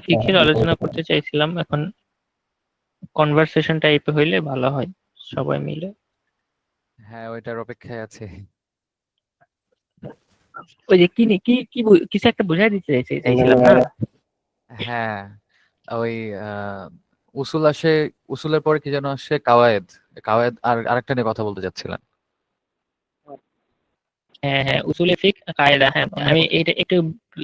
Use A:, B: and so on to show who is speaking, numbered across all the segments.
A: ফিকহের আলোচনা করতে চাইছিলাম এখন, কনভারসেশন টাইপে হইলে ভালো হয় সবাই মিলে।
B: হ্যাঁ, ওইটার অপেক্ষায় আছে।
A: ওই যে কি কি কি কিছু একটা বোঝাই দিতে চাইছিলাম না?
B: হ্যাঁ, ওই আহ উসুল আসে, উসুলের পরে কি যেন আসে, কাওয়ায়েদ। কাওয়ায়েদ আর আরেকটা নিয়ে কথা বলতে চাচ্ছিলেন।
A: হ্যাঁ হ্যাঁ, উসুলে ফিক কায়দা। হ্যাঁ, আমি এটা একটু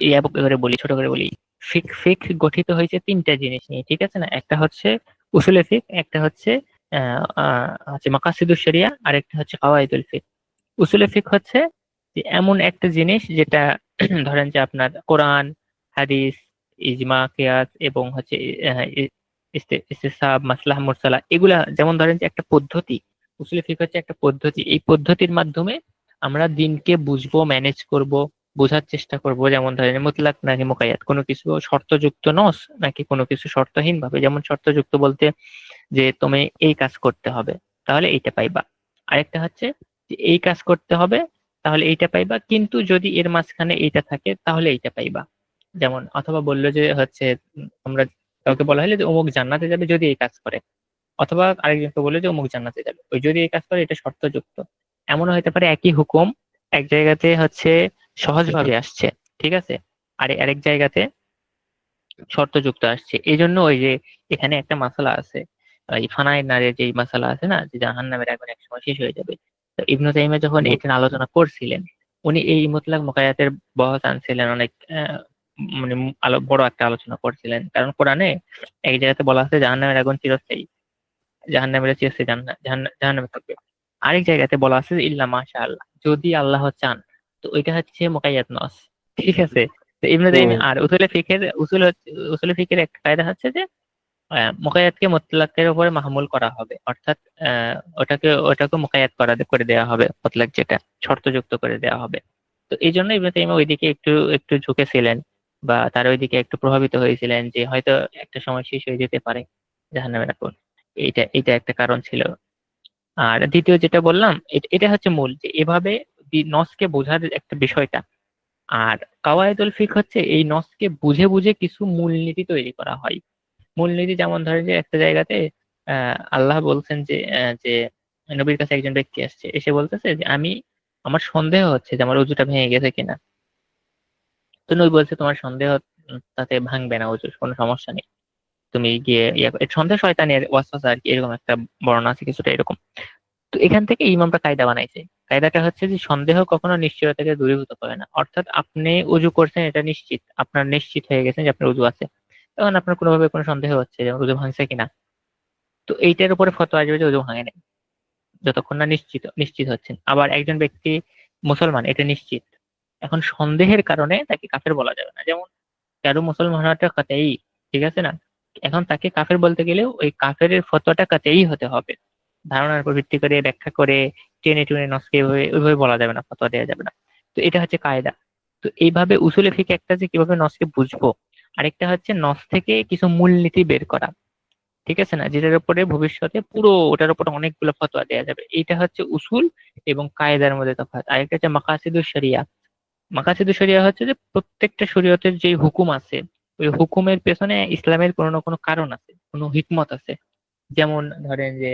A: ইয়া করে বলি, ছোট করে বলি। ফিক ফিক গঠিত হয়েছে তিনটা জিনিস নিয়ে, ঠিক আছে না? একটা হচ্ছে উসুলে ফিক, একটা হচ্ছে হচ্ছে মাকাসিদুশ শরিয়া, আর একটা হচ্ছে কাওয়াইদুল ফিক। উসুলে ফিক হচ্ছে যে এমন একটা জিনিস যেটা ধরেন যে আপনার কোরআন, হাদিস, ইজমা, কিয়াস এবং হচ্ছে আহ, ইস্তেসাব, মাসলাহ মুরসালা, এগুলা যেমন ধরেন যে একটা পদ্ধতি। উসুলে ফিক হচ্ছে একটা পদ্ধতি, এই পদ্ধতির মাধ্যমে আমরা দিনকে বুঝবো, ম্যানেজ করব, বোঝার চেষ্টা করব। যেমন ধরেন মুতলাক নাকি মুকাইয়াত, কোনো কিছু শর্তযুক্ত নস নাকি কোনো কিছু শর্তহীন ভাবে। যেমন শর্তযুক্ত বলতে যে তুমি এই কাজ করতে হবে, তাহলে এইটা পাইবা। আরেকটা হচ্ছে যে এই কাজ করতে হবে, তাহলে এইটা পাইবা, কিন্তু যদি এর মাঝখানে এইটা থাকে তাহলে এইটা পাইবা। যেমন অথবা বললো যে হচ্ছে আমরা কাউকে বলা হলে যে অমুক জান্নাতে যাবে যদি এই কাজ করে, অথবা আরেকজনকে বলে যে অমুক জান্নাতে যাবে, ওই যদি এই কাজ করে এটা শর্তযুক্ত। এমনও হতে পারে একই হুকুম এক জায়গাতে হচ্ছে সহজভাবে আসছে, ঠিক আছে, আর আরেক জায়গাতে শর্তযুক্ত আসছে। এই জন্য ওই যে এখানে একটা মাসালা আছে, এই ফানায় নারের যে মাসালা আছে না, যে জাহান্নামের আগুন একসময় শেষ হয়ে যাবে। তো ইবনু তাইমিয়া যখন এটা আলোচনা করছিলেন, উনি এই মুতলাক মুকায়াতের বহস আনছিলেন অনেক, মানে আলো বড় একটা আলোচনা করছিলেন। কারণ কোরআনে এক জায়গাতে বলা আছে জাহান্নামের আগুন চিরস্থায়ী, জাহান্নামীরা চিরস্থায়ী জাহান্নামে থাকবে। আরেক জায়গাতে বলা আছে যে ইল্লা মাশা আল্লাহ, যদি আল্লাহ চান। তো ওইটা হচ্ছে মুকাইয়াত নস, ঠিক আছে। তো ইবনে তাইমিয়া আর উসুলে ফিকের একটা কায়দা হচ্ছে যে মুকাইয়াতকে মুতলাকের উপরে মাহমুল করা হবে, অর্থাৎ ওটাকে মুকাইয়াত করে দেওয়া হবে, মুতলাক যেটা শর্তযুক্ত করে দেওয়া হবে। তো এই জন্য ইবনে তাইমিয়া ওইদিকে একটু একটু ঝুঁকেছিলেন, বা তার ওইদিকে একটু প্রভাবিত হয়েছিলেন যে হয়তো একটা সময় শেষ হয়ে যেতে পারে জাহান্নামের আগুন। এইটা এটা একটা কারণ ছিল। আর দ্বিতীয় যেটা বললাম, এটা হচ্ছে মূল, যে এভাবে নসকে বোঝার একটা বিষয়টা। আর কাওয়াইদুল ফিক হচ্ছে এই নসকে বুঝে বুঝে কিছু মূলনীতি তৈরি করা হয়। মূলনীতি যেমন ধরেন যে একটা জায়গাতে আল্লাহ বলছেন যে নবীর কাছে একজন ব্যক্তি আসছে, এসে বলতেছে যে আমার সন্দেহ হচ্ছে যে আমার অজুটা ভেঙে গেছে কিনা। তো নবী বলছে তোমার সন্দেহ তাতে ভাঙবে না অজু, কোনো সমস্যা নেই, তুমি গিয়ে সন্দেহ শয়তানের ওয়াসওয়াসা আর কি, এরকম একটা বর্ণনা আছে কিছুটা এরকম। তো এখান থেকে ইমামরা কায়দা বানাইছে। কায়দাটা হচ্ছে যে সন্দেহ কখনো নিশ্চয়তা থেকে দূরীভূত করে না। অর্থাৎ আপনি উজু করছেন, এটা নিশ্চিত, আপনার নিশ্চিত হয়ে গেছেন যে আপনার উজু আছে, তখন আপনার কোনোভাবে কোনো সন্দেহ হচ্ছে যে উজু ভাঙছে কিনা, তো এইটার উপরে ফতোয়া আসবে যে উজু ভাঙে নাই, যতক্ষণ না নিশ্চিত নিশ্চিত হচ্ছেন। আবার একজন ব্যক্তি মুসলমান, এটা নিশ্চিত, এখন সন্দেহের কারণে তাকে কাফের বলা যাবে না। যেমন কারো মুসলমান হওয়াটা কাতেই, ঠিক আছে না, এখন তাকে কাফের বলতে গেলে ওই কাফের ফতোয়াটা কাতেই হতে হবে। ধারণার উপর ভিত্তি করে ব্যাখ্যা করে টেনে টুনে নস্কে ওইভাবে বলা যাবে না, ফতোয়া দেওয়া যাবে না। তো এটা হচ্ছে কায়দা। তো এইভাবে উসুলে ফিক একটা যে কিভাবে নসকে বুঝবো, আরেকটা হচ্ছে নস থেকে কিছু মূলনীতি বের করা, ঠিক আছে না, যেটার উপরে ভবিষ্যতে পুরো ওটার উপরে অনেকগুলো ফতোয়া দেওয়া যাবে। এইটা হচ্ছে উসুল এবং কায়দার মধ্যে তফাৎ। আরেকটা হচ্ছে মাকাসিদুশ শরিয়া। মাকাসিদুশ শরিয়া হচ্ছে যে প্রত্যেকটা শরীয়তের যে হুকুম আছে, ওই হুকুমের পেছনে ইসলামের কোনো না কোনো কারণ আছে, কোনো হিকমত আছে। যেমন ধরেন যে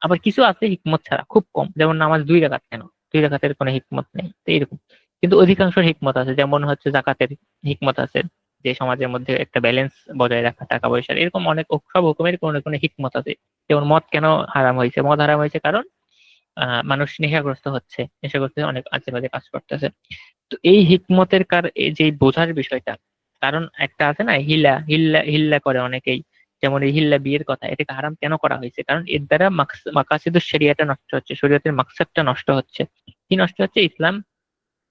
A: আবার কিছু আছে হিকমত ছাড়া, খুব কম, যেমন নামাজ 2 রাকাত, কেন 2 রাকাতের কোনো হিকমত নেই, তো এরকম। কিন্তু অধিকাংশ হিকমত আছে, যেমন হচ্ছে জাকাতের হিকমত আছে, যে সমাজের মধ্যে একটা ব্যালেন্স বজায় রাখা, টাকা পয়সার, এরকম অনেক সব হুকুমের কোনো না কোনো হিকমত আছে। যেমন মদ কেন হারাম হয়েছে, মদ হারাম হয়েছে কারণ মানুষ নেশাগ্রস্ত হচ্ছে, নেশাগ্রস্ত হয়ে অনেক আজে বাজে কাজ করতেছে। তো এই হিকমতের এই যে বোঝার বিষয়টা, কারণ একটা আছে না, হিল্লা হিল্লা হিল্লা করে অনেকেই, যেমন এই হিল্লা বিয়ের কথা, এটাকে হারাম কেন করা হয়েছে, কারণ এর দ্বারা মাকাসিদুশ শরিয়াটা নষ্ট হচ্ছে, শরীয়তের মাকসাদটা নষ্ট হচ্ছে। কি নষ্ট হচ্ছে? ইসলাম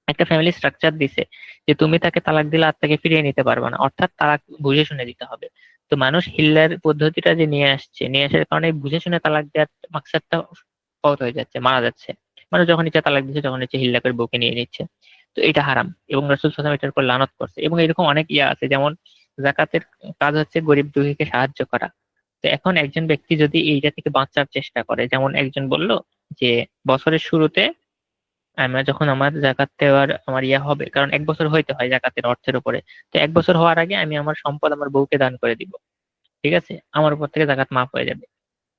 A: একটা ফ্যামিলি স্ট্রাকচার দিছে যে তুমি তাকে তালাক দিলে আর তাকে ফিরিয়ে নিতে পারবে না, অর্থাৎ তালাক বুঝে শুনে দিতে হবে। তো মানুষ হিল্লার পদ্ধতিটা যে নিয়ে আসার কারণে বুঝে শুনে তালাক দেওয়ার মাকসাদটা ফৌত হয়ে যাচ্ছে, মারা যাচ্ছে। মানুষ যখন ইচ্ছা তালাক দিচ্ছে, যখন ইচ্ছে হিল্লা করে বউকে নিয়ে নিচ্ছে। তো এটা হারাম, এবং রাসূল সাল্লাল্লাহু আলাইহি ওয়াসাল্লাম এটার উপর লানত করছে। এবং এরকম অনেক আছে, যেমন যাকাতের কাজ হচ্ছে গরিব দুঃখীকে সাহায্য করা। তো এখন একজন ব্যক্তি যদি এইটা থেকে বাঁচার চেষ্টা করে, যেমন একজন বলল যে বছরের শুরুতে যখন আমার জাকাত দেওয়ার আমার ইয়া হবে, কারণ 1 বছর হইতে হয় জাকাতের অর্থের উপরে। তো 1 বছর হওয়ার আগে আমি আমার সম্পদ আমার বউকে দান করে দিব, ঠিক আছে, আমার উপর থেকে জাকাত মাফ হয়ে যাবে।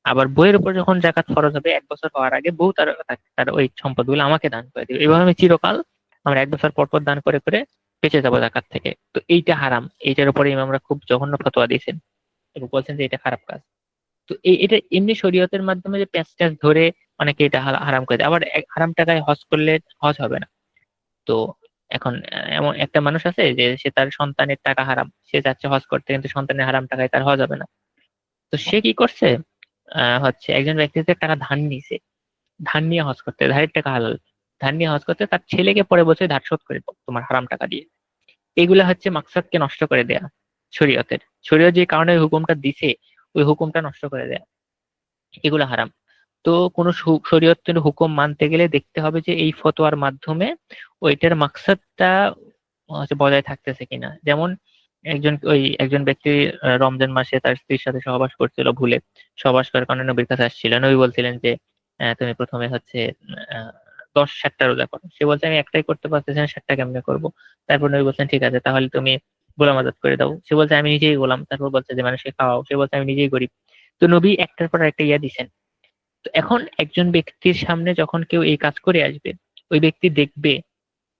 A: আবার বইয়ের উপর যখন জাকাত ফরজ হবে 1 বছর হওয়ার আগে, বউ তার তার ওই সম্পদগুলো আমাকে দান করে দিবে। এভাবে আমি চিরকাল আমরা 1 বছর পর পর দান করে করে বেঁচে যাবো জাকাত থেকে। তো এইটা হারাম, এইটার উপরে ইমামরা খুব জঘন্য ফতোয়া দিয়েছেন এবং বলছেন যে এটা খারাপ কাজ। তো এটা এমনি শরীয়তের মাধ্যমে যে প্যাঁচ ট্যাঁচ ধরে অনেকে এটা হারাম করে দেয়। আবার হারাম টাকায় হজ করলে হজ হবে না। তো এখন এমন একটা মানুষ আছে যে সে তার সন্তানের টাকা হারাম, সে যাচ্ছে হজ করতে, কিন্তু সন্তানের হারাম টাকায় তার হজ হবে না। তো সে কি করছে, হচ্ছে একজন ব্যক্তি থেকে টাকা ধার নিছে, ধার নিয়ে হজ করতে, ধারের টাকা হালাল, ধার নিয়ে হজ করতে তার ছেলেকে পরে বলছে ধার শোধ করে দাও তোমার হারাম টাকা দিয়ে। এগুলা হচ্ছে মাকসাদকে নষ্ট করে দেয়া শরীয়তের। শরীয়ত যে কারণে ওই হুকুমটা দিছে ওই হুকুমটা নষ্ট করে দেয়া, এগুলো হারাম। তো কোন শরীয়তের হুকুম মানতে গেলে দেখতে হবে যে এই ফতোয়ার মাধ্যমে ওইটার মাকসাদটা হচ্ছে বজায় থাকতেছে কিনা। যেমন একজন ব্যক্তি রমজান মাসে তার স্ত্রীর সাথে সহবাস করছিল ভুলে, সহবাস করার কারণে নবীর কাছে আসছিল। নবী বলছিলেন যে তুমি প্রথমে হচ্ছে 10 7টা রোজা করো। সে বলছে আমি একটাই করতে পারতেছি না, 7টা কেমনে করবো? তারপর নবী বলছেন ঠিক আছে তাহলে তুমি গোলাম আজাদ করে দাও। সে বলছে আমি নিজেই গোলাম। তারপর বলছে যে মানুষকে খাওয়াও। সে বলছে আমি নিজেই গরিব। তো নবী একটার পর একটা ইয়া দিছেন। তো এখন একজন ব্যক্তির সামনে যখন কেউ এই কাজ করে আসবে, ওই ব্যক্তি দেখবে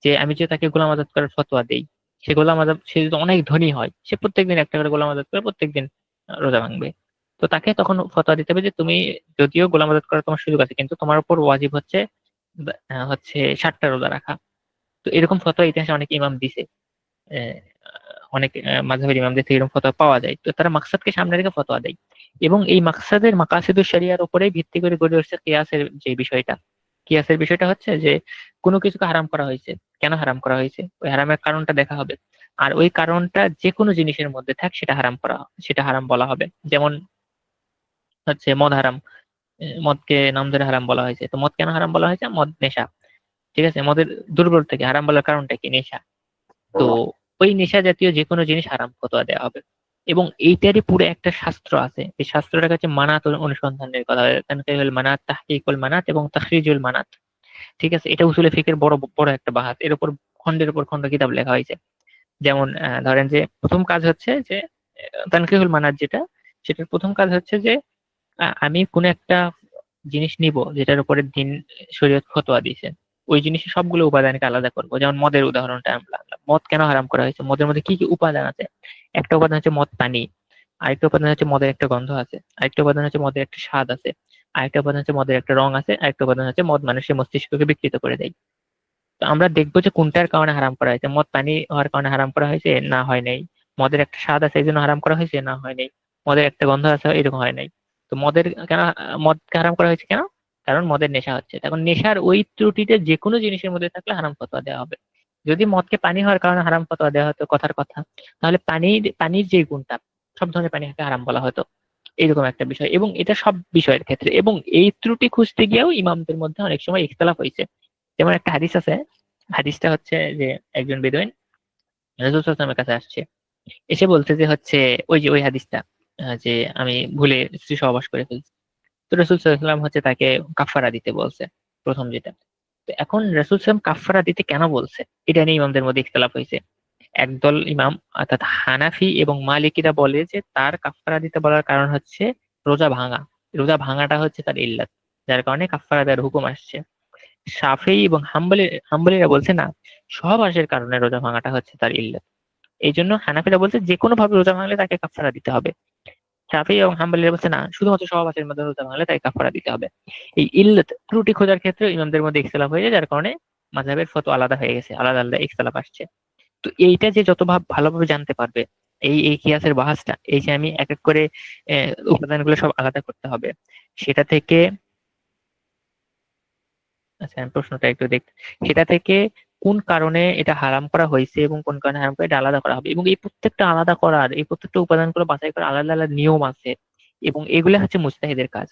A: যে আমি যে তাকে গোলাম আজাদ করার ফতোয়া দেই, সে গোলাম আজাদ, সে যদি অনেক ধনী হয়, সে প্রত্যেকদিন একটা করে গোলাম আজাদ করে প্রত্যেকদিন রোজা ভাঙবে। তো তাকে তখন ফতোয়া দিতে হবে যে তুমি যদিও গোলাম আজাদ করার তোমার সুযোগ আছে, কিন্তু তোমার উপর ওয়াজিব হচ্ছে হচ্ছে 7টা রোজা রাখা। তো এরকম ফতোয়া ইতিহাসে অনেক ইমাম দিছে। আহ, অনেক মাযহাবের ইমামদের থেকে এরকম ফতোয়া পাওয়া যায়। তো তারা মাকসাদকে সামনে রেখে ফতোয়া দেয়, এবং এই মাকসাদের মাকাসিদুশ শরিয়ার উপরেই ভিত্তি করে গড়ে উঠছে কিয়াসের যে বিষয়টা। কিয়াসের বিষয়টা হচ্ছে যে কোনো কিছুকে হারাম করা হয়েছে, কেন হারাম করা হয়েছে ওই হারামের কারণটা দেখা হবে। আর ওই কারণটা যে কোনো জিনিসের মধ্যে থাক সেটা হারাম করা, সেটা হারাম বলা হবে। যেমন হচ্ছে মদ হারাম, মদকে নাম ধরে হারাম বলা হয়েছে। তো মদ কেন হারাম বলা হয়েছে? মদ নেশা, ঠিক আছে। মদের দুর্বল থেকে হারাম বলার কারণটা কি? নেশা। তো ওই নেশা জাতীয় যে কোনো জিনিস হারাম ফতোয়া দেওয়া হবে। এবং এইটারই পুরো একটা শাস্ত্র আছে, এই শাস্ত্রটাকে হচ্ছে মানাত অনুসন্ধানের কথা হয়, তানকিহুল মানাত, তাহকিকুল মানাত এবং তাখরিজুল মানাত, ঠিক আছে। এটা উসুলে ফিকের বড় বড় একটা বাহাত। এর উপর খন্ডের উপর খন্ড কিতাব লেখা হয়েছে। যেমন ধরেন যে প্রথম কাজ হচ্ছে যে তানকিহুল মানাত যেটা, সেটার প্রথম কাজ হচ্ছে যে আমি কোন একটা জিনিস নিব যেটার উপরে দিন শরীয়ত ফতোয়া দিয়েছে, ওই জিনিসের সবগুলো উপাদানকে আলাদা করবো। যেমন মদের উদাহরণটা আমরা আনলাম। মদ কেন হারাম করা হয়েছে? মদের মধ্যে কি কি উপাদান আছে? একটা উপাদান হচ্ছে মদ পানি, আরেকটা উপাদান হচ্ছে মদের একটা গন্ধ আছে, আরেকটা উপাদান হচ্ছে মদের একটা স্বাদ আছে, আরেকটা উপাদান হচ্ছে মদের একটা রং আছে, আরেকটা উপাদান হচ্ছে মদ মানুষের মস্তিষ্ককে বিকৃত করে দেয়। তো আমরা দেখবো যে কোনটার কারণে হারাম করা হয়েছে। মদ পানি হওয়ার কারণে হারাম করা হয়েছে? না, হয় নাই। মদের একটা স্বাদ আছে এই জন্য হারাম করা হয়েছে? না, হয় নাই। মদের একটা গন্ধ আছে এরকম হয় নাই। তো মদকে হারাম করা হয়েছে কেন? কারণ মদের নেশা হচ্ছে। তখন নেশার ওই ত্রুটিতে যে কোনো জিনিসের মধ্যে থাকলে হারাম ফতোয়া দেওয়া হবে। যদি মদকে পানি হওয়ার কারণে হারাম ফতোয়া দেওয়া হতো কথার কথা, তাহলে পানির যে গুণটা, সব ধরনের পানিকে হারাম বলা হতো। এরকম একটা বিষয়, এবং এটা সব বিষয়ের ক্ষেত্রে। এবং এই ত্রুটি খুঁজতে গিয়েও ইমামদের মধ্যে অনেক সময় ইখতিলাফ হয়েছে। যেমন একটা হাদিস আছে, হাদিসটা হচ্ছে যে একজন বেদুইন রাসূল সাল্লাল্লাহু আলাইহি ওয়াসাল্লামের কাছে আসছে, এসে বলছে যে হচ্ছে ওই যে ওই হাদিসটা, যে আমি ভুলে স্ত্রী সহবাস করে ফেলছি। তো রাসূল সাল্লাল্লাহু আলাইহি ওয়াসাল্লাম হচ্ছে তাকে কাফফারা দিতে বলছে, প্রথম যেটা। তো এখন রাসূল সাল্লাল্লাহু আলাইহি ওয়াসাল্লাম কাফফারা দিতে কেন বলছে, এটা নিয়ে ইমামদের মধ্যে ইখতিলাফ হয়েছে। একদল ইমাম অর্থাৎ হানাফি এবং মালিকিরা বলে যে তার কাফফারা দিতে বলার কারণ হচ্ছে রোজা ভাঙা। রোজা ভাঙাটা হচ্ছে তার ইল্লাত, যার কারণে কাফফারা দেওয়ার হুকুম আসছে। শাফেঈ এবং হাম্বলীরা বলছে না, সহবাসের কারণে রোজা ভাঙাটা হচ্ছে তার ইল্লাত। এই জন্য হানাফিরা বলছে যে কোনো ভাবে রোজা ভাঙলে তাকে কাফারা দিতে হবে। শাফেঈ এবং হাম্বলীরা বলছে না, শুধুমাত্র সহবাসের মধ্যে রোজা ভাঙলে তাকে কাফারা দিতে হবে। এই ইল্লাত ত্রুটি খোঁজার ক্ষেত্রে ইমামদের মধ্যে ইখতিলাফ হয়ে যায়, যার কারণে মাযহাবের ফতোয়া আলাদা হয়ে গেছে, আলাদা আলাদা ইখতিলাফ আসছে। তো এইটা যে যত ভালোভাবে জানতে পারবে, এই এই কিয়াসের বাহাসটা, এই যে আমি এক এক করে উপাদানগুলো সব আলাদা করতে হবে সেটা থেকে, আচ্ছা আমি প্রশ্নটা একটু দেখ, সেটা থেকে কোন কারণে এটা হারাম করা হয়েছে এবং কোন কারণে হারাম করে এটা আলাদা করা হবে, এবং এই প্রত্যেকটা আলাদা করার, এই প্রত্যেকটা উপাদানগুলো বাছাই করার আলাদা আলাদা নিয়ম আছে, এবং এগুলো হচ্ছে মুজতাহিদের কাজ।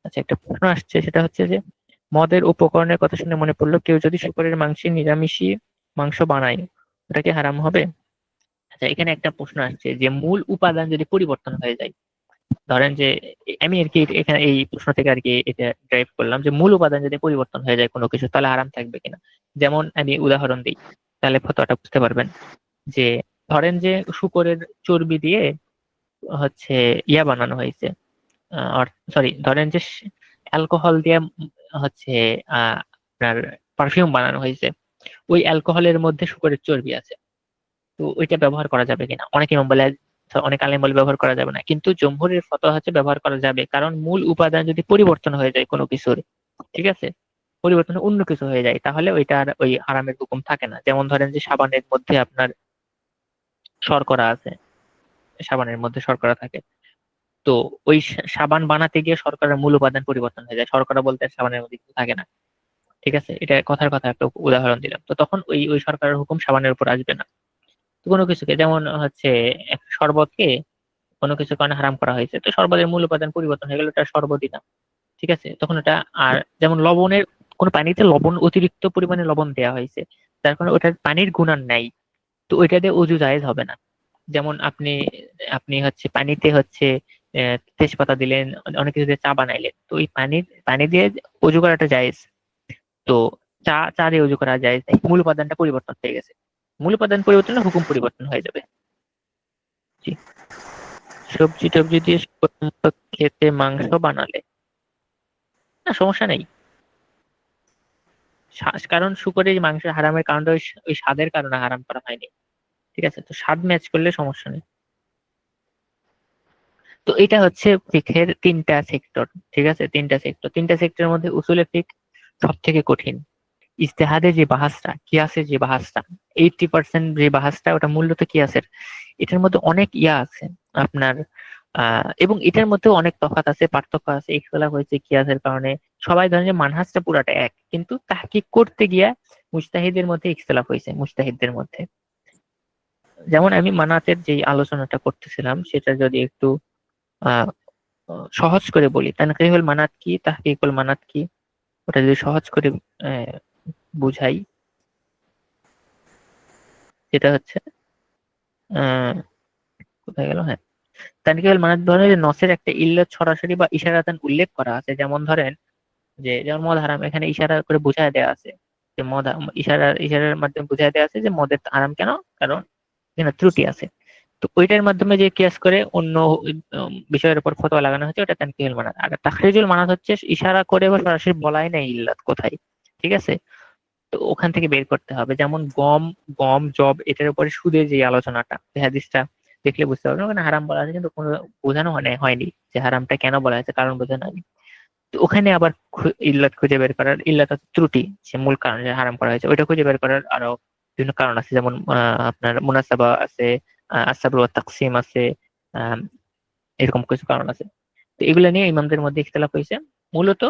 A: আচ্ছা একটা প্রশ্ন আসছে, সেটা হচ্ছে যে মদের উপকরণের কথা শুনে মনে পড়লো, কেউ যদি শুকরের মাংসে নিরামিষি মাংস বানায় ওটা কি হারাম হবে? আচ্ছা এখানে একটা প্রশ্ন আসছে যে মূল উপাদান যদি পরিবর্তন হয়ে যায়, ধরেন যে আমি আর কি এখানে এই প্রশ্ন থেকে আর কি এটা ড্রাইভ করলাম যে মূল উপাদান যদি পরিবর্তন হয়ে যায় কোনো কিছু তাহলে হারাম থাকবে কিনা। যেমন আমি উদাহরণ দিই, তাহলে ফতোয়াটা বুঝতে পারবেন। যে ধরেন যে শুকরের চর্বি দিয়ে হচ্ছে ইয়া বানানো হয়েছে, সরি ধরেন যে অ্যালকোহল দিয়ে হচ্ছে আপনার পারফিউম বানানো হয়েছে। ওই অ্যালকোহলের মধ্যে শুকরের চর্বি আছে, তো ওইটা ব্যবহার করা যাবে কিনা। অনেক ইমাম বলে, অনেক আলেম বলে ব্যবহার করা যাবে না, কিন্তু জমহুরের ফতোয়া হচ্ছে ব্যবহার করা যাবে, কারণ মূল উপাদান যদি পরিবর্তন হয়ে যায় কোনো কিছুর, ঠিক আছে, পরিবর্তন হয়ে অন্য কিছু হয়ে যায়, তাহলে ওইটা আর ওই হারামের হুকুম থাকে না। যেমন ধরেন যে সাবানের মধ্যে আপনার শর্করা আছে, সাবানের মধ্যে শর্করা থাকে, তো ওই সাবান বানাতে গিয়ে শর্করার মূল উপাদান পরিবর্তন হয়ে যায়, শর্করা বলতে আর সাবানের মধ্যে কিছু থাকে না, ঠিক আছে। এটা কথার কথা একটা উদাহরণ দিলাম। তো তখন ওই ওই সরকারের হুকুম সাবানের উপর আসবে না। তো কোনো কিছুকে যেমন হচ্ছে একটা শরবতকে কোনো কিছু কারণে হারাম করা হয়েছে, তো শরবতের মূল উপাদান পরিবর্তন হয়ে গেল, এটা শরবতই না, ঠিক আছে, তখন এটা। আর যেমন লবণের, কোন পানিতে লবণ অতিরিক্ত পরিমাণে লবণ দেওয়া হয়েছে, যার কারণে ওটার পানির গুণান নাই, তো ওইটা দিয়ে অজু জায়েজ হবে না। যেমন আপনি আপনি হচ্ছে পানিতে হচ্ছে তেজপাতা দিলেন, অনেক কিছু দিয়ে চা বানাইলেন, তো ওই পানি দিয়ে অজু করাটা জায়েজ। তো চা দিয়ে অজু করা জায়েজ নাই, মূল উপাদানটা পরিবর্তন হয়ে গেছে। মূল উপাদান পরিবর্তন হলে হুকুম পরিবর্তন হয়ে যাবে। জি। সবজি টবজি দিয়ে খেতে মাংস বানালে না সমস্যা নেই। কারণ শুকরের মাংসের হারামের কারণটা ওই ওই স্বাদের কারণে হারাম করা হয়নি, ঠিক আছে, তো স্বাদ ম্যাচ করলে সমস্যা নেই। তো এটা হচ্ছে ফিকহের তিনটা সেক্টর, ঠিক আছে, তিনটা সেক্টরের মধ্যে উসুলে ফিক সব থেকে কঠিন। ইজতেহাদে যে বাহাসটা, কিয়াসের যে বাহাসটা, 80% যে বাহাসটা ওটা মূলত কিয়াসের। এটার মধ্যে অনেক ইয়া আছে আপনার, এবং এটার মধ্যে অনেক তফাৎ আছে, পার্থক্য আছে, ইখতিলাফ হয়েছে কিয়াসের কারণে। সবাই ধরেন যে মানহাজটা পুরাটা এক, কিন্তু তাহকিক করতে গিয়া মুজতাহিদের মধ্যে ইখতিলাফ হয়েছে মুজতাহিদদের মধ্যে। যেমন আমি মানাতের যে আলোচনাটা করতেছিলাম সেটা যদি একটু আহ সহজ করে বলি, তানকিহুল মানাত কি, তাহকিকুল মানাত কি, ওটা যদি সহজ করে আহ, বুঝাই, যেটা হচ্ছে আহ কোথায় গেল, হ্যাঁ, তানকিহুল মানাত ধরেন যে নসের একটা ইল্লত সরাসরি বা ইশারাতান উল্লেখ করা আছে। যেমন ধরেন যে যেমন মদ হারাম, এখানে ইশারা করে বুঝায় দেওয়া আছে যে ইশারার মাধ্যমে বুঝায় দেওয়া আছে যে মদের হারাম কেন, কারণ এখানে ত্রুটি আছে। তো ওইটার মাধ্যমে যে কিয়াস করে অন্য বিষয়ের উপর ফতোয়া লাগানো হচ্ছে, ওটা তানকিহুল মানাত। আর তাখরিজুল মানাত হচ্ছে ইশারা করে বা সরাসরি বলাই নাই ইল্লাত কোথায়, ঠিক আছে, তো ওখান থেকে বের করতে হবে। যেমন গম, জব, এটার উপরে সুদের যে আলোচনাটা, যে হাদিসটা দেখলে বুঝতে পারবেন ওখানে হারাম বলা আছে, কিন্তু কোনো বোঝানো হয়নি যে হারামটা কেন বলা হয়েছে, কারণ বোঝানো হয়নি। তো ওখানে আবার ইল্লাত খুঁজে বের করার, ইল্লাত হচ্ছে ত্রুটি, যে মূল কারণ যে হারাম করা হয়েছে, ওইটা খুঁজে বের করার আরো বিভিন্ন কারণ আছে। যেমন আপনার মুনাসাবা আছে, আসাবর ওয়াত তাকসিম আছে, আহ এরকম কিছু কারণ আছে। তো এগুলো নিয়ে ইমামদের মধ্যে ইখতিলাফ হয়েছে। মূলত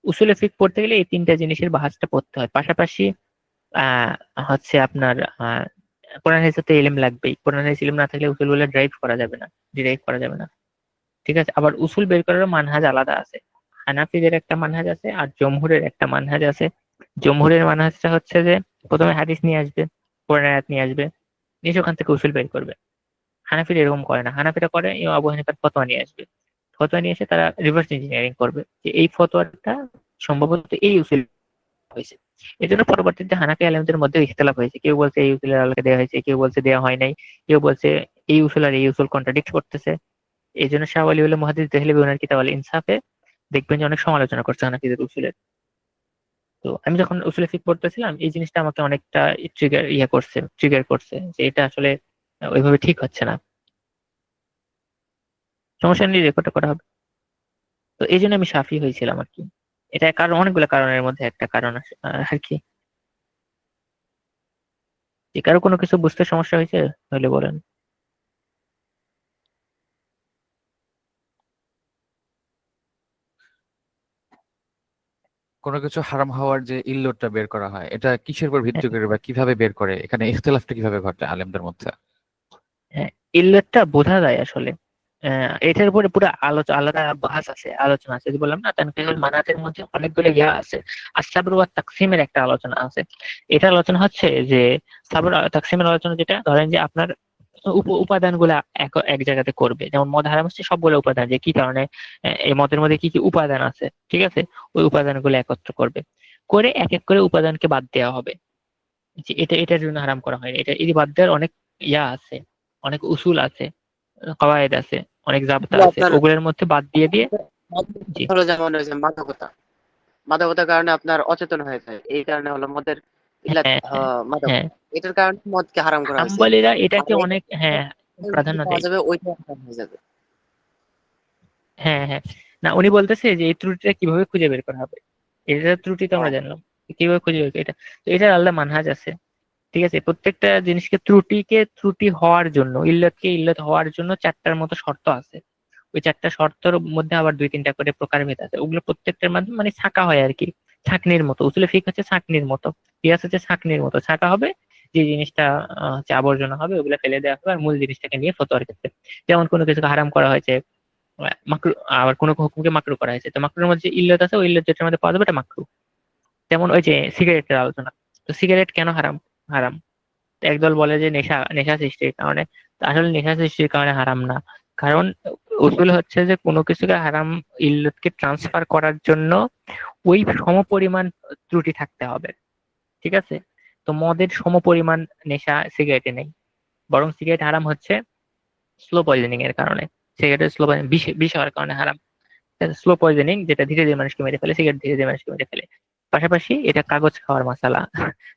A: উসুলে ফিক পড়তে গেলে এই তিনটা জিনিসের বাহাসটা পড়তে হয়, পাশাপাশি আহ হচ্ছে আপনার কোরআন হাদিসে ইলম লাগবেই। কোরআন হাদিস ইলম না থাকলে উসুল বলে ডিরাইভ করা যাবে না, ঠিক আছে। আবার উসুল বের করার মানহাজ আলাদা আছে, হানাফিদের একটা মানহাজ আছে আর জমহুরের একটা মানহাজ আছে। জমহুরের মানহাজটা হচ্ছে যে প্রথমে হাদিস নিয়ে আসবে, কোরআন আয়াত নিয়ে আসবে, নিয়ে ওখান থেকে উসুল বের করবে। হানাফিরা এরকম করে না, হানাফিরা করে ইমাম আবু হানিফার ফতোয়া নিয়ে আসবে, ফতোয়া নিয়ে এসে তারা রিভার্স ইঞ্জিনিয়ারিং করবে যে এই ফতোয়াটা সম্ভবত এই উসুল হয়েছে। এই জন্য পরবর্তীতে হানাফি আলেমদের মধ্যে ইখতিলাফ হয়েছে, কেউ বলছে এই উসুলের আলোকে দেওয়া হয়েছে, কেউ বলছে দেওয়া হয় নাই, কেউ বলছে এই উসুল আর এই উসুল কন্ট্রাডিক্ট করতেছে। এই জন্য শাহ ওয়ালিউল্লাহ মুহাদ্দিস দেহলভী ওনার কিতাব আল ইনসাফে দেখবেন যে অনেক সমালোচনা করছে হানাফিদের উসুলের। তো আমি যখন উসুলে ফিক পড়তেছিলাম এই জিনিসটা আমাকে অনেকটা ট্রিগার করছে যে এটা আসলে ওইভাবে ঠিক হচ্ছে না। সমস্যা নেই, রেকর্ড করা হবে। তো এই জন্য আমি সাফি হয়েছিলাম আর কি। এটা কারণ, অনেকগুলো কারণের মধ্যে একটা কারণ আর কি। যে কারো কোনো কিছু বুঝতে সমস্যা হয়েছে তাহলে বলেন।
B: কোনো কিছু হারাম হওয়ার যে ইল্লতটা বের করা হয়, এটা কিসের উপর ভিত্তি
A: হ্যাঁ,
B: করে বা কিভাবে বের করে, এখানে ইখতিলাফটা কিভাবে ঘটে আলেমদের মধ্যে?
A: হ্যাঁ, ইল্লাতটা বোঝা যায় আসলে। এটার উপরে পুরো আলাদা বাহাস আছে, আলোচনা আছে, যে বললাম না তানকিহুল মানাতের মধ্যে অনেকগুলো ইয়া আছে। আর সাবর ওয়াত তাকসিমের একটা আলোচনা আছে। এটা আলোচনা হচ্ছে যে সাবর তাকসিমের আলোচনা, যেটা ধরেন যে আপনার উপাদানগুলা এক জায়গাতে করবে। যেমন মদ হারাম হচ্ছে সবগুলো উপাদান, যে কি কারণে এই মদের মধ্যে কি কি উপাদান আছে, ঠিক আছে, ওই উপাদানগুলো একত্র করবে, করে এক এক করে উপাদানকে বাদ দেওয়া হবে, যে এটা এটার জন্য হারাম করা হয়, এটা এই বাদ দেওয়ার অনেক ইয়া আছে, অনেক উসুল আছে, কওয়ায়েদ আছে, অনেক জাবতা আছে,
C: আপনার
A: ওগুলোর মধ্যে বাদ দিয়ে দিয়ে। জি
C: হলো যেমন ওই যে মাদকতা, মাদকতার কারণে আপনার অচেতন হয়ে যায়, এই কারণে হলো মদের ইল্লাত
A: হ্যাঁ হ্যাঁ হ্যাঁ,
C: মাদকতা, এটার কারণে মদকে হারাম করা হয়েছে।
A: হাম্বলীরা
C: আর
A: এটাকে
C: এটা
A: অনেক প্রাধান্য
C: পাওয়া
A: দেয়।
C: যাবে ওইটা হারাম হয়ে যাবে।
A: হ্যাঁ হ্যাঁ, না উনি বলতেছে যে এই ত্রুটিটা কিভাবে খুঁজে বের করা হবে, এটার ত্রুটি তো আমরা জানলাম, কিভাবে খুঁজে বের করা এটা, তো এটার আলাদা মানহাজ আছে, ঠিক আছে। প্রত্যেকটা জিনিসকে ত্রুটি হওয়ার জন্য, ইল্লতকে ইল্লত হওয়ার জন্য চারটার মতো শর্ত আছে। ওই চারটা শর্তের মধ্যে আবার দুই তিনটা করে প্রকারভেদ আছে, ওগুলো প্রত্যেকটার মাধ্যমে মানে ছাঁকা হয় আর কি, ছাঁকনির মতো। উসুলে ফিক হচ্ছে ছাঁকনির মতো, কিয়াস হচ্ছে ছাঁকনির মতো, ছাঁকা হবে, যে জিনিসটা হচ্ছে আবর্জনা হবে ওগুলো ফেলে দেওয়া হবে, আর মূল জিনিসটাকে নিয়ে ফতোয়ার ক্ষেত্রে, যেমন কোনো কিছুকে হারাম করা হয়েছে মাকরু, আবার কোনো হুকুমকে মাকরু করা হয়েছে, তো মাকরুর মধ্যে যে ইল্লত আছে ওই ইল্লত যেটার মধ্যে পাওয়া যাবে এটা মাকরু। যেমন ওই যে সিগারেটের আলোচনা, তো সিগারেট কেন হারাম? হারাম, তো একদল বলে যে নেশা নেশা সৃষ্টির কারণে, তো আসলে নেশা সৃষ্টির কারণে হারাম না, কারণ উসুল হচ্ছে যে কোনো কিছুকে হারাম ইল্লতকে ট্রান্সফার করার জন্য ওই সমপরিমাণ ত্রুটি থাকতে হবে, ঠিক আছে। তো মদের সমপরিমাণ নেশা সিগারেটে নেই, বরং সিগারেট হারাম হচ্ছে স্লো পয়জনিং এর কারণে, সিগারেটের স্লো বিষ বিষ হওয়ার কারণে হারাম, স্লো পয়জনিং যেটা ধীরে ধীরে মানুষকে মেরে ফেলে, সিগারেট ধীরে ধীরে মানুষকে মেরে ফেলে। পাশাপাশি এটা কাগজ খাওয়ার মশালা,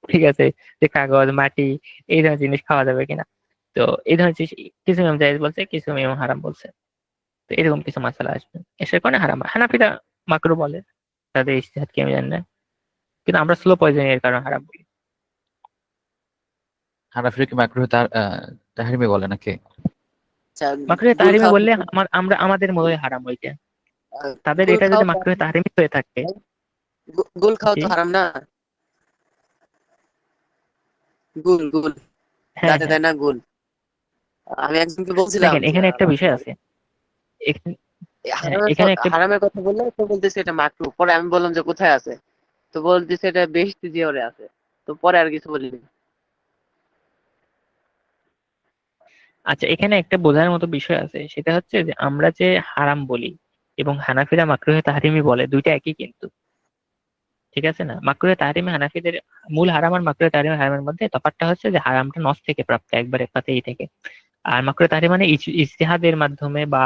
A: ঠিক আছে, যে কাগজ মাটি এই ধরনের জিনিস খাওয়া যাবে কিনা, তো এই ধরনের জিনিস কিছু ইমাম জায়েজ বলছে, কিছু ইমাম হারাম বলছে, তো এরকম কিছু মশালা আসবে, এসের কারণে হারাম। হানাফিরা মাকরু বলে, তাদের ইজতিহাদ কি আমি জানি না, কিন্তু আমরা স্লো পয়জনিং এর কারণে হারাম বলি।
B: হানাফিরা কি মাকরুহ তার তাহরিমি বলে নাকি?
C: আচ্ছা,
A: মাকরুহে
C: গুল
A: তাহরিমি
C: খাওয়া,
A: বললে আমরা আমাদের মতোই হারাম হইতে, তাদের
C: গুল
A: এটা যদি
C: খাওয়া তো
A: মাকরুহে তাহরিমি হয়ে থাকে।
C: গুল খাওয়া
A: জি
C: তো হারাম না? গুল গুল
A: হ্যাঁ
C: দাঁতে
A: হ্যাঁ,
C: দেয় না গুল। আমি একজনকে বলছিলাম
A: দেখেন
C: যে
A: এখানে একটা বিষয় আছে, এখানে হ্যাঁ এখানে একটা
C: হারামের কথা বললে তো বলতেছে এটা মাকরু, পরে আমি বললাম যে কোথায় আছে, তো বলতেছে এটা বেহেশতি জিওরে আছে, তো পরে আর কিছু বলিনি।
A: আচ্ছা, এখানে একটা বোঝার মতো বিষয় আছে, সেটা হচ্ছে যে আমরা যে হারাম বলি এবং হানাফিরা মাকরুহে তাহরিমি বলে, দুইটা একই কিন্তু, ঠিক আছে না। মাকরুহে তাহরিমি হানাফিদের মূল হারাম আর মাকরুহে তাহরিমি হারামের মধ্যে তফাৎটা হচ্ছে যে হারামটা নস থেকে প্রাপ্ত, একবারে পাতেই থেকে, আর মাকরুহে তাহরিম মানে ইজতিহাদের মাধ্যমে বা